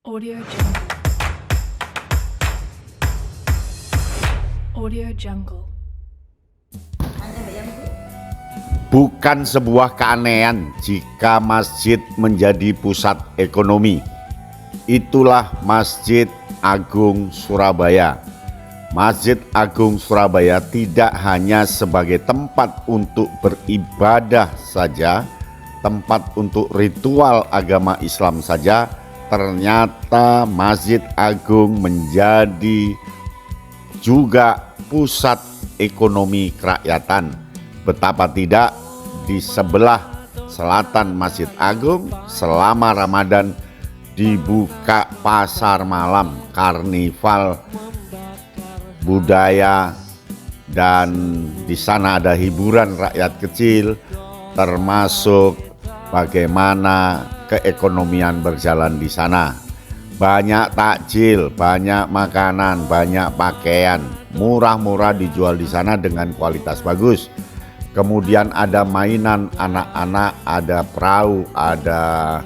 Audio Jungle. Audio Jungle. Bukan sebuah keanehan jika masjid menjadi pusat ekonomi. Itulah Masjid Agung Surabaya. Masjid Agung Surabaya tidak hanya sebagai tempat untuk beribadah saja, tempat untuk ritual agama Islam saja, ternyata Masjid Agung menjadi juga pusat ekonomi kerakyatan. Betapa tidak, di sebelah selatan Masjid Agung selama Ramadan dibuka pasar malam, karnival budaya, dan di sana ada hiburan rakyat kecil, termasuk bagaimana keekonomian berjalan di sana. Banyak takjil, banyak makanan, banyak pakaian, murah-murah dijual di sana dengan kualitas bagus. Kemudian ada mainan anak-anak, ada perahu, ada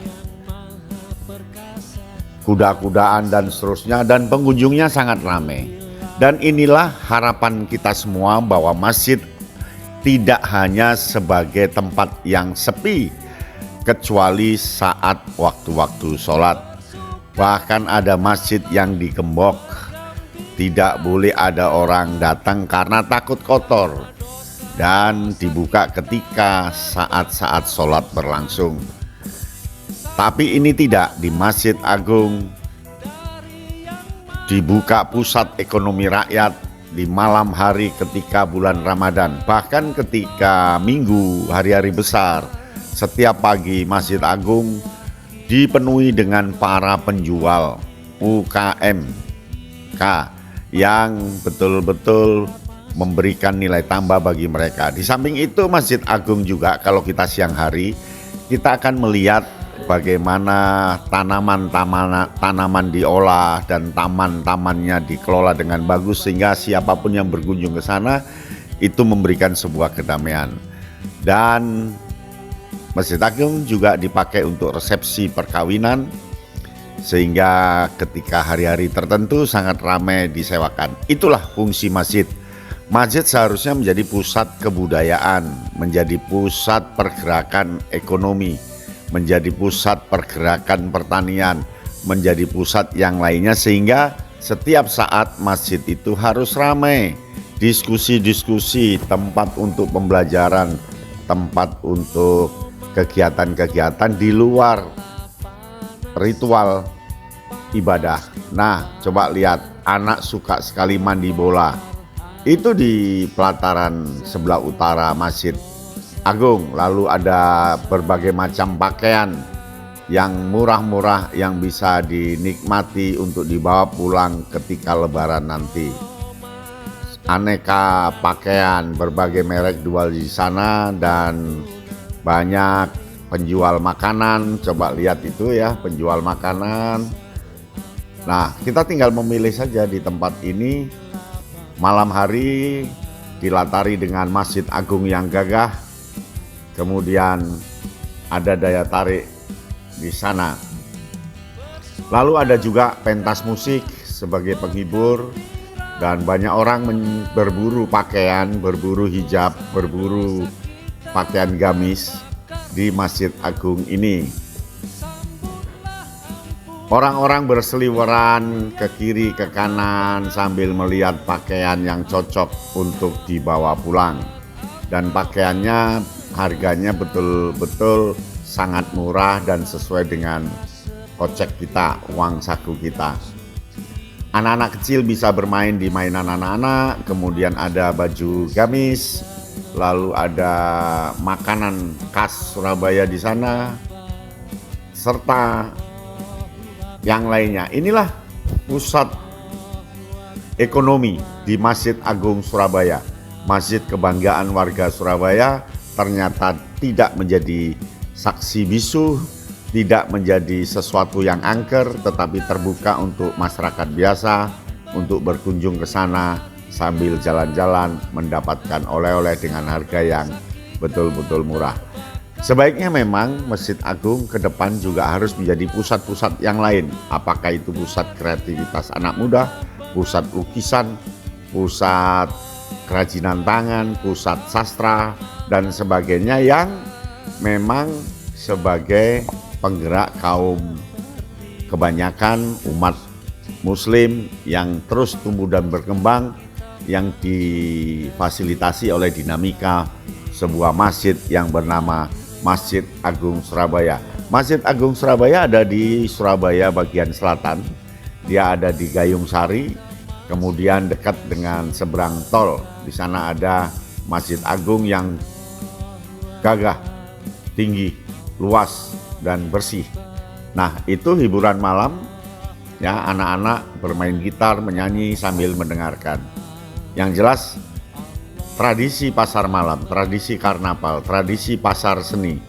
kuda-kudaan dan seterusnya, dan pengunjungnya sangat ramai. Dan inilah harapan kita semua bahwa masjid tidak hanya sebagai tempat yang sepi kecuali saat waktu-waktu sholat. Bahkan ada masjid yang digembok, tidak boleh ada orang datang karena takut kotor, dan dibuka ketika saat-saat sholat berlangsung. Tapi ini tidak, di Masjid Agung dibuka pusat ekonomi rakyat di malam hari ketika bulan Ramadan. Bahkan ketika minggu, hari-hari besar, setiap pagi Masjid Agung dipenuhi dengan para penjual UKMK yang betul-betul memberikan nilai tambah bagi mereka. Di samping itu Masjid Agung juga kalau kita siang hari, kita akan melihat bagaimana tanaman diolah dan taman-tamannya dikelola dengan bagus sehingga siapapun yang berkunjung ke sana itu memberikan sebuah kedamaian. Dan Masjid Agung juga dipakai untuk resepsi perkawinan sehingga ketika hari-hari tertentu sangat ramai disewakan. Itulah fungsi masjid. Masjid seharusnya menjadi pusat kebudayaan, menjadi pusat pergerakan ekonomi, menjadi pusat pergerakan pertanian, menjadi pusat yang lainnya, sehingga setiap saat masjid itu harus ramai. Diskusi-diskusi, tempat untuk pembelajaran, tempat untuk kegiatan-kegiatan di luar ritual ibadah. Nah, coba lihat, anak suka sekali mandi bola. Itu di pelataran sebelah utara Masjid Agung. Lalu ada berbagai macam pakaian yang murah-murah yang bisa dinikmati untuk dibawa pulang ketika lebaran nanti. Aneka pakaian berbagai merek jual di sana dan banyak penjual makanan. Coba lihat itu ya, penjual makanan. Nah, kita tinggal memilih saja di tempat ini. Malam hari dilatari dengan Masjid Agung yang gagah. Kemudian ada daya tarik di sana. Lalu ada juga pentas musik sebagai penghibur, dan banyak orang berburu pakaian, berburu hijab, berburu pakaian gamis di Masjid Agung ini. Orang-orang berseliweran ke kiri ke kanan sambil melihat pakaian yang cocok untuk dibawa pulang. Dan pakaiannya harganya betul-betul sangat murah dan sesuai dengan kocek kita, uang saku kita. Anak-anak kecil bisa bermain di mainan anak-anak, kemudian ada baju gamis, lalu ada makanan khas Surabaya di sana, serta yang lainnya. Inilah pusat ekonomi di Masjid Agung Surabaya. Masjid kebanggaan warga Surabaya ternyata tidak menjadi saksi bisu, tidak menjadi sesuatu yang angker, tetapi terbuka untuk masyarakat biasa untuk berkunjung ke sana sambil jalan-jalan mendapatkan oleh-oleh dengan harga yang betul-betul murah. Sebaiknya memang Masjid Agung ke depan juga harus menjadi pusat-pusat yang lain. Apakah itu pusat kreativitas anak muda, pusat lukisan, pusat kerajinan tangan, pusat sastra, dan sebagainya yang memang sebagai penggerak kaum kebanyakan umat muslim yang terus tumbuh dan berkembang, yang difasilitasi oleh dinamika sebuah masjid yang bernama Masjid Agung Surabaya. Masjid Agung Surabaya ada di Surabaya bagian selatan. Dia ada di Gayung Sari, kemudian dekat dengan seberang tol. Di sana ada Masjid Agung yang gagah, tinggi, luas, dan bersih. Nah, itu hiburan malam, ya, anak-anak bermain gitar, menyanyi sambil mendengarkan. Yang jelas, tradisi pasar malam, tradisi karnaval, tradisi pasar seni,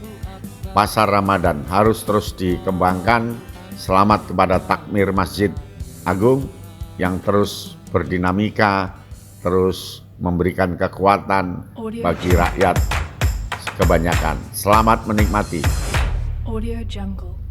pasar Ramadan harus terus dikembangkan. Selamat kepada takmir Masjid Agung yang terus berdinamika, terus memberikan kekuatan bagi rakyat kebanyakan. Selamat menikmati. Audio Jungle.